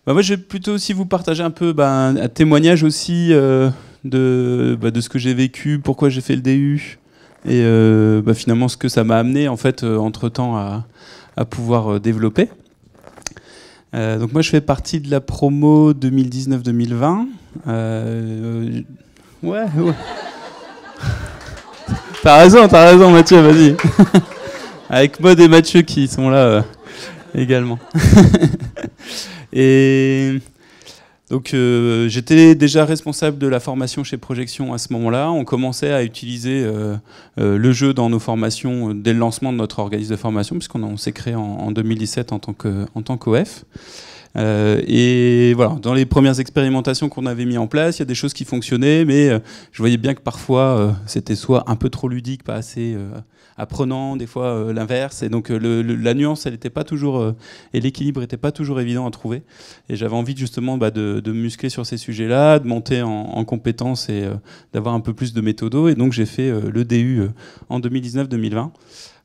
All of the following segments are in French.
Bah, moi, je vais plutôt aussi vous partager un peu un témoignage aussi de ce que j'ai vécu, pourquoi j'ai fait le DU, et finalement ce que ça m'a amené en fait entre-temps à pouvoir développer. Donc moi, je fais partie de la promo 2019-2020. Ouais. T'as raison, Mathieu, vas-y. Avec Maud et Mathieu qui sont là également. Et donc j'étais déjà responsable de la formation chez Projection à ce moment-là. On commençait à utiliser le jeu dans nos formations dès le lancement de notre organisme de formation, puisqu'on s'est créé en 2017 en tant qu'OF. Et voilà, dans les premières expérimentations qu'on avait mis en place, il y a des choses qui fonctionnaient, mais je voyais bien que parfois c'était soit un peu trop ludique, pas assez apprenant, des fois l'inverse. Et donc la nuance, elle n'était pas toujours et l'équilibre n'était pas toujours évident à trouver. Et j'avais envie justement de me muscler sur ces sujets-là, de monter en compétences et d'avoir un peu plus de méthodo. Et donc j'ai fait le DU en 2019-2020.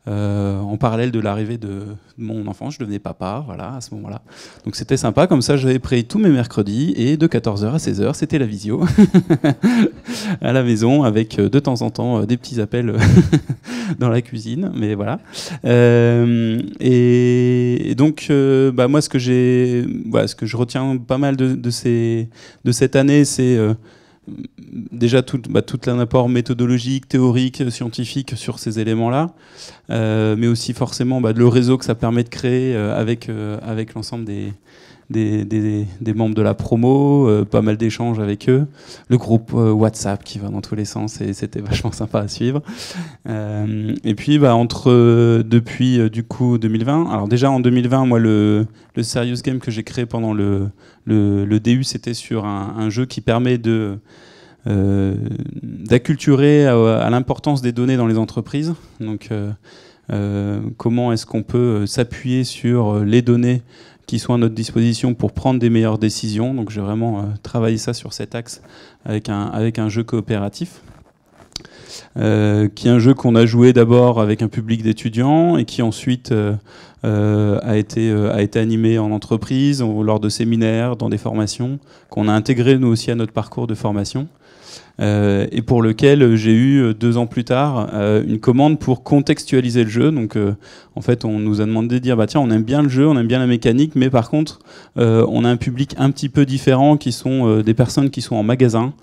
En parallèle de l'arrivée de mon enfant, je devenais papa, voilà, à ce moment-là. Donc c'était sympa, comme ça j'avais pris tous mes mercredis, et de 14h à 16h, c'était la visio, à la maison, avec de temps en temps des petits appels dans la cuisine, mais voilà. Et donc, moi, ce que je retiens pas mal de cette année, c'est... déjà tout un apport méthodologique, théorique, scientifique sur ces éléments-là, mais aussi forcément le réseau que ça permet de créer avec l'ensemble des membres de la promo, pas mal d'échanges avec eux, le groupe WhatsApp qui va dans tous les sens et c'était vachement sympa à suivre. Et puis depuis du coup 2020, alors déjà en 2020, moi le Serious Game que j'ai créé pendant le DU, c'était sur un jeu qui permet d'acculturer à l'importance des données dans les entreprises. Donc comment est-ce qu'on peut s'appuyer sur les données qui sont à notre disposition pour prendre des meilleures décisions. Donc j'ai vraiment travaillé ça sur cet axe avec un jeu coopératif. Qui est un jeu qu'on a joué d'abord avec un public d'étudiants et qui ensuite a été animé en entreprise, lors de séminaires, dans des formations, qu'on a intégré nous aussi à notre parcours de formation. Et pour lequel j'ai eu 2 ans plus tard une commande pour contextualiser le jeu. Donc en fait on nous a demandé de dire tiens, on aime bien le jeu, on aime bien la mécanique, mais par contre on a un public un petit peu différent qui sont des personnes qui sont en magasin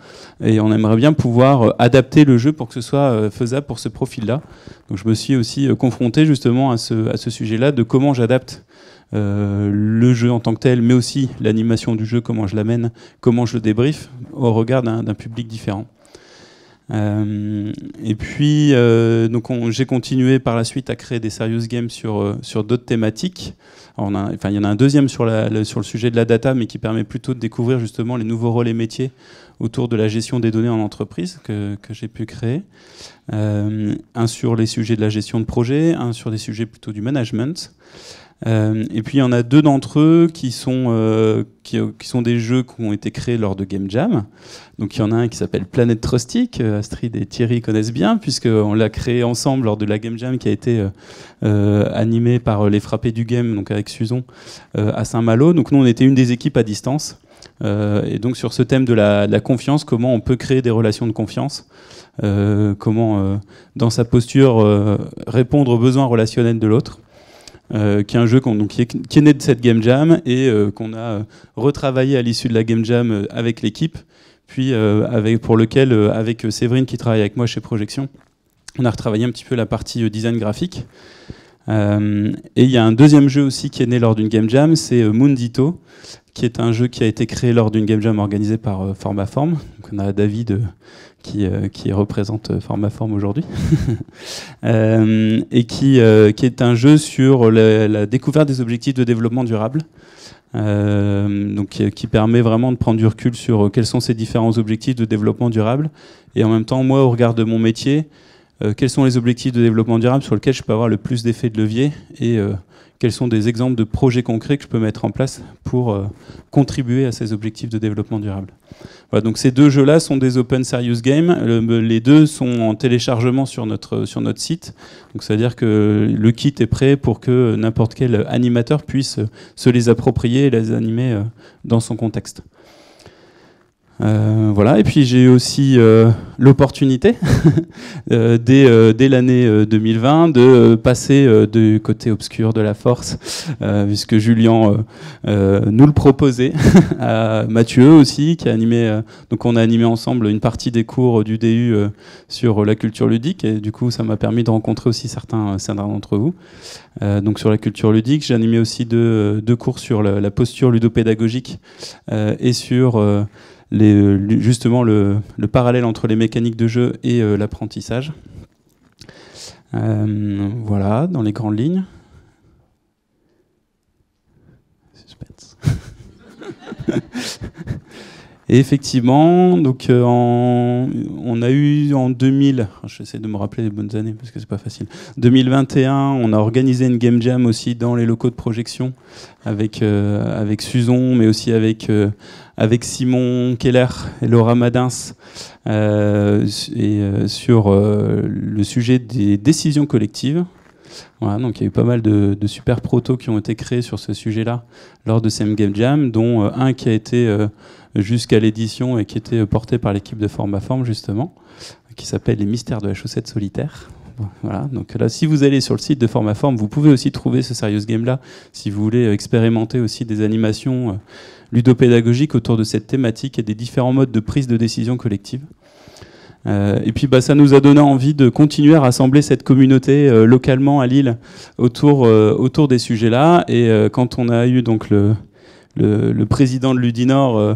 et on aimerait bien pouvoir adapter le jeu pour que ce soit faisable pour ce profil-là. Donc je me suis aussi confronté justement à ce sujet-là de comment j'adapte le jeu en tant que tel, mais aussi l'animation du jeu, comment je l'amène, comment je le débriefe au regard d'un public différent. Et puis donc j'ai continué par la suite à créer des serious games sur d'autres thématiques. Alors il y en a un deuxième sur le sujet de la data, mais qui permet plutôt de découvrir justement les nouveaux rôles et métiers autour de la gestion des données en entreprise que j'ai pu créer. Un sur les sujets de la gestion de projet, un sur des sujets plutôt du management. Et puis il y en a 2 d'entre eux qui sont des jeux qui ont été créés lors de Game Jam. Donc il y en a un qui s'appelle Planet Trusty, que Astrid et Thierry connaissent bien, puisqu'on l'a créé ensemble lors de la Game Jam qui a été animée par les Frappés du Game, donc avec Suzon, à Saint-Malo. Donc nous on était une des équipes à distance. Et donc sur ce thème de la confiance, comment on peut créer des relations de confiance, comment dans sa posture répondre aux besoins relationnels de l'autre. Qui est un jeu qui est né de cette Game Jam et qu'on a retravaillé à l'issue de la Game Jam avec l'équipe, puis pour lequel, avec Séverine qui travaille avec moi chez Projection, on a retravaillé un petit peu la partie design graphique. Et il y a un deuxième jeu aussi qui est né lors d'une Game Jam, c'est Mundito, qui est un jeu qui a été créé lors d'une Game Jam organisée par Formaform. Donc on a David qui représente Formaform aujourd'hui, et qui est un jeu sur la découverte des objectifs de développement durable, donc qui permet vraiment de prendre du recul sur quels sont ces différents objectifs de développement durable, et en même temps, moi, au regard de mon métier, quels sont les objectifs de développement durable sur lesquels je peux avoir le plus d'effet de levier, et quels sont des exemples de projets concrets que je peux mettre en place pour contribuer à ces objectifs de développement durable. Voilà, donc ces 2 jeux-là sont des Open Serious Games. Les 2 sont en téléchargement sur notre site. Donc c'est-à-dire que le kit est prêt pour que n'importe quel animateur puisse se les approprier et les animer dans son contexte. Voilà, et puis j'ai aussi l'opportunité dès l'année 2020 de passer du côté obscur de la force, puisque Julien nous le proposait, à Mathieu aussi, qui a animé, donc on a animé ensemble une partie des cours du DU sur la culture ludique, et du coup ça m'a permis de rencontrer aussi certains d'entre vous. Donc sur la culture ludique, j'ai animé aussi deux cours sur la posture ludopédagogique et sur justement le parallèle entre les mécaniques de jeu et l'apprentissage. Voilà, dans les grandes lignes. Suspense. Et effectivement, donc on a eu en 2000, j'essaie de me rappeler les bonnes années parce que c'est pas facile. 2021, on a organisé une game jam aussi dans les locaux de projection avec Suzon, mais aussi avec Simon Keller et Laura Madins, sur le sujet des décisions collectives. Voilà, donc il y a eu pas mal de super protos qui ont été créés sur ce sujet-là lors de ces game jam, dont un qui a été jusqu'à l'édition et qui était porté par l'équipe de Formaform justement, qui s'appelle Les Mystères de la Chaussette Solitaire. Voilà, donc là, si vous allez sur le site de Formaform, vous pouvez aussi trouver ce Serious Game-là, si vous voulez expérimenter aussi des animations ludopédagogiques autour de cette thématique et des différents modes de prise de décision collective. Et puis ça nous a donné envie de continuer à rassembler cette communauté localement à Lille autour des sujets-là. Et quand on a eu donc le président de Ludinor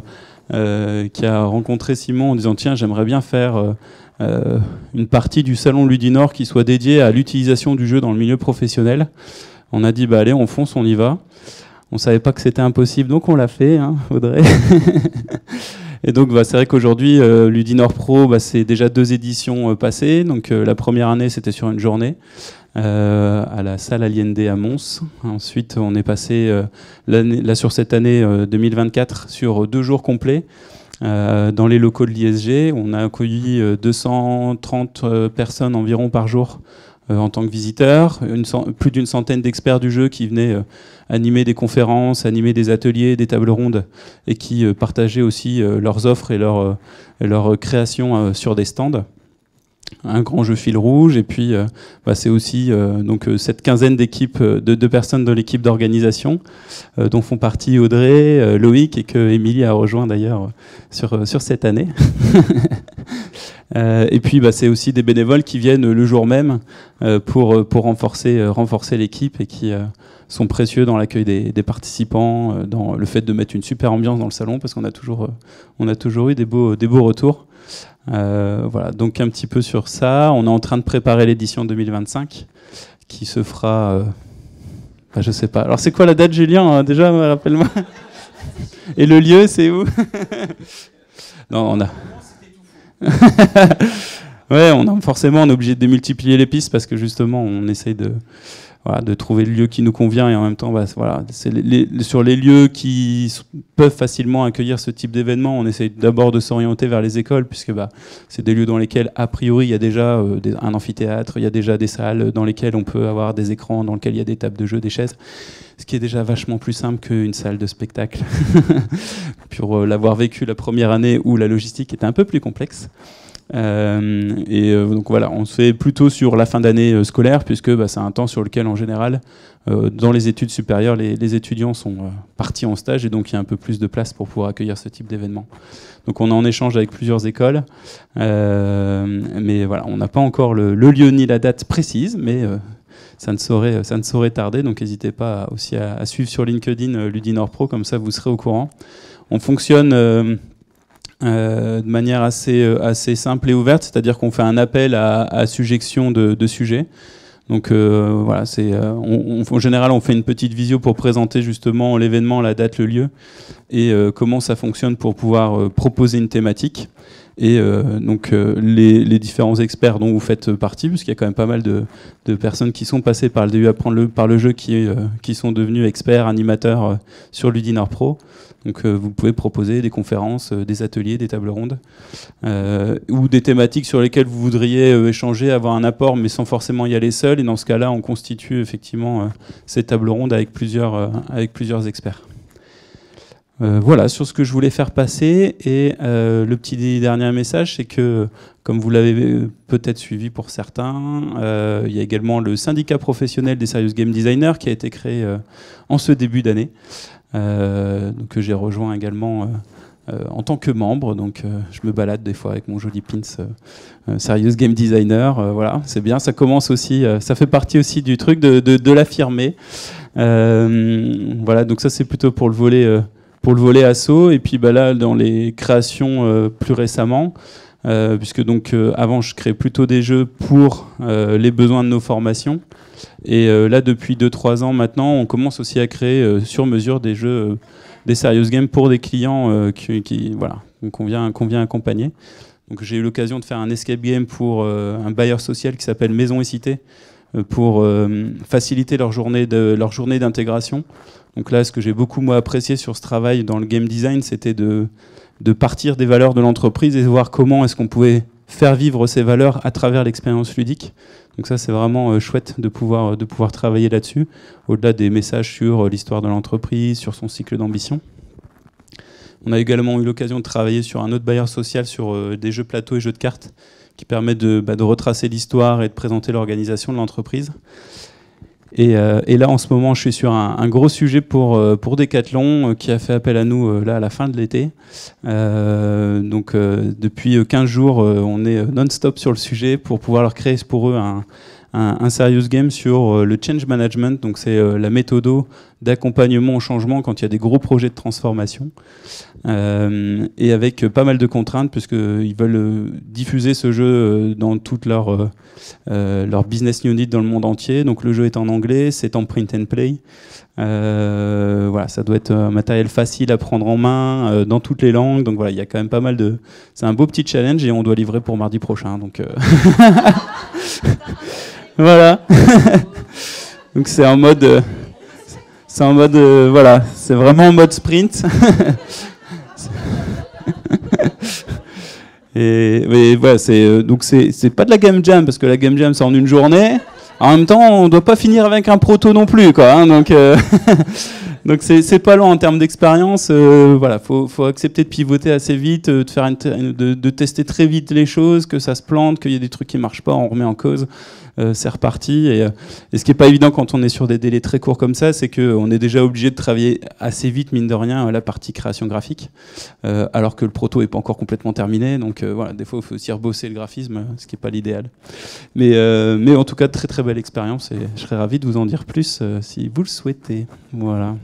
qui a rencontré Simon en disant tiens, j'aimerais bien faire une partie du salon Ludinor qui soit dédiée à l'utilisation du jeu dans le milieu professionnel, on a dit allez, on fonce, on y va. On savait pas que c'était impossible, donc on l'a fait, hein, Audrey. Et donc c'est vrai qu'aujourd'hui Ludinor Pro, c'est déjà 2 éditions passées. Donc la première année c'était sur une journée à la salle Allende à Mons. Ensuite on est passé là sur cette année 2024 sur 2 jours complets dans les locaux de l'ISG. On a accueilli 230 personnes environ par jour en tant que visiteurs, plus d'une centaine d'experts du jeu qui venaient animer des conférences, animer des ateliers, des tables rondes, et qui partageaient aussi leurs offres et leurs créations sur des stands. Un grand jeu fil rouge, et puis c'est aussi donc cette quinzaine d'équipes, de personnes dans l'équipe d'organisation, dont font partie Audrey, Loïc, et que Émilie a rejoint d'ailleurs sur cette année. Et puis c'est aussi des bénévoles qui viennent le jour même pour renforcer l'équipe et qui sont précieux dans l'accueil des participants, dans le fait de mettre une super ambiance dans le salon, parce qu'on a toujours eu des beaux retours. Voilà, donc un petit peu sur ça. On est en train de préparer l'édition 2025 qui se fera... je sais pas. Alors c'est quoi la date, Julien, déjà, rappelle-moi. Et le lieu, c'est où? Non, on a... ouais, forcément on est obligé de démultiplier les pistes parce que justement on essaye de trouver le lieu qui nous convient, et en même temps c'est sur les lieux qui peuvent facilement accueillir ce type d'événement, on essaye d'abord de s'orienter vers les écoles, puisque c'est des lieux dans lesquels a priori il y a déjà un amphithéâtre, il y a déjà des salles dans lesquelles on peut avoir des écrans, dans lesquels il y a des tables de jeu, des chaises, ce qui est déjà vachement plus simple qu'une salle de spectacle pour l'avoir vécu la première année où la logistique était un peu plus complexe. Donc voilà, on se fait plutôt sur la fin d'année scolaire, puisque c'est un temps sur lequel en général dans les études supérieures les étudiants sont partis en stage, et donc il y a un peu plus de place pour pouvoir accueillir ce type d'événement. Donc on est en échange avec plusieurs écoles, mais voilà, on n'a pas encore le lieu ni la date précise, mais ça ne saurait tarder, donc n'hésitez pas aussi à suivre sur LinkedIn Ludinor Pro, comme ça vous serez au courant. On fonctionne de manière assez simple et ouverte, c'est-à-dire qu'on fait un appel à suggestion de sujets. Donc voilà, en général on fait une petite visio pour présenter justement l'événement, la date, le lieu, et comment ça fonctionne pour pouvoir proposer une thématique. Et donc les différents experts dont vous faites partie, puisqu'il y a quand même pas mal de personnes qui sont passées par le DU Apprendre par le jeu, qui sont devenus experts, animateurs sur Ludinor Pro. Donc vous pouvez proposer des conférences, des ateliers, des tables rondes, ou des thématiques sur lesquelles vous voudriez échanger, avoir un apport, mais sans forcément y aller seul. Et dans ce cas-là, on constitue effectivement ces tables rondes avec plusieurs experts. Voilà sur ce que je voulais faire passer. Et le petit dernier message, c'est que, comme vous l'avez peut-être suivi pour certains, il y a également le syndicat professionnel des Serious Game Designers qui a été créé en ce début d'année, que j'ai rejoint également en tant que membre. Donc je me balade des fois avec mon joli pins Serious Game Designer. Voilà, c'est bien, ça commence aussi, ça fait partie aussi du truc de l'affirmer. Voilà, donc ça c'est plutôt pour le volet asso. Et puis là, dans les créations plus récemment, puisque donc avant je créais plutôt des jeux pour les besoins de nos formations, et là depuis 2-3 ans maintenant, on commence aussi à créer sur mesure des jeux, des serious games pour des clients voilà, qu'on vient accompagner. Donc j'ai eu l'occasion de faire un escape game pour un bailleur social qui s'appelle Maison et Cité, pour faciliter leur journée d'intégration. Donc là, ce que j'ai beaucoup moi apprécié sur ce travail dans le game design, c'était de partir des valeurs de l'entreprise et de voir comment est-ce qu'on pouvait faire vivre ces valeurs à travers l'expérience ludique. Donc ça, c'est vraiment chouette de pouvoir travailler là-dessus, au-delà des messages sur l'histoire de l'entreprise, sur son cycle d'ambition. On a également eu l'occasion de travailler sur un autre bailleur social, sur des jeux plateau et jeux de cartes, qui permet de retracer l'histoire et de présenter l'organisation de l'entreprise. Et là, en ce moment, je suis sur un gros sujet pour Decathlon, qui a fait appel à nous là, à la fin de l'été. Donc, depuis 15 jours, on est non-stop sur le sujet pour pouvoir leur créer pour eux un serious game sur le change management. Donc, c'est la méthode d'accompagnement au changement quand il y a des gros projets de transformation. Et avec pas mal de contraintes, puisqu'ils veulent diffuser ce jeu dans toute leur business unit dans le monde entier. Donc le jeu est en anglais, c'est en print and play. Voilà, ça doit être un matériel facile à prendre en main dans toutes les langues. Donc voilà, il y a quand même pas mal de... C'est un beau petit challenge et on doit livrer pour mardi prochain. Donc voilà. Donc c'est en mode... voilà, c'est vraiment en mode sprint. Et voilà, donc c'est pas de la game jam, parce que la game jam c'est en une journée. En même temps, on doit pas finir avec un proto non plus, quoi. Hein, donc donc c'est pas long en termes d'expérience. Voilà, faut accepter de pivoter assez vite, de tester très vite les choses, que ça se plante, qu'il y a des trucs qui marchent pas, on remet en cause. C'est reparti. Et ce qui n'est pas évident quand on est sur des délais très courts comme ça, c'est qu'on est déjà obligé de travailler assez vite, mine de rien, la partie création graphique, alors que le proto n'est pas encore complètement terminé. Donc voilà, des fois, il faut aussi rebosser le graphisme, ce qui n'est pas l'idéal. Mais en tout cas, très très belle expérience, et je serais ravi de vous en dire plus si vous le souhaitez. Voilà.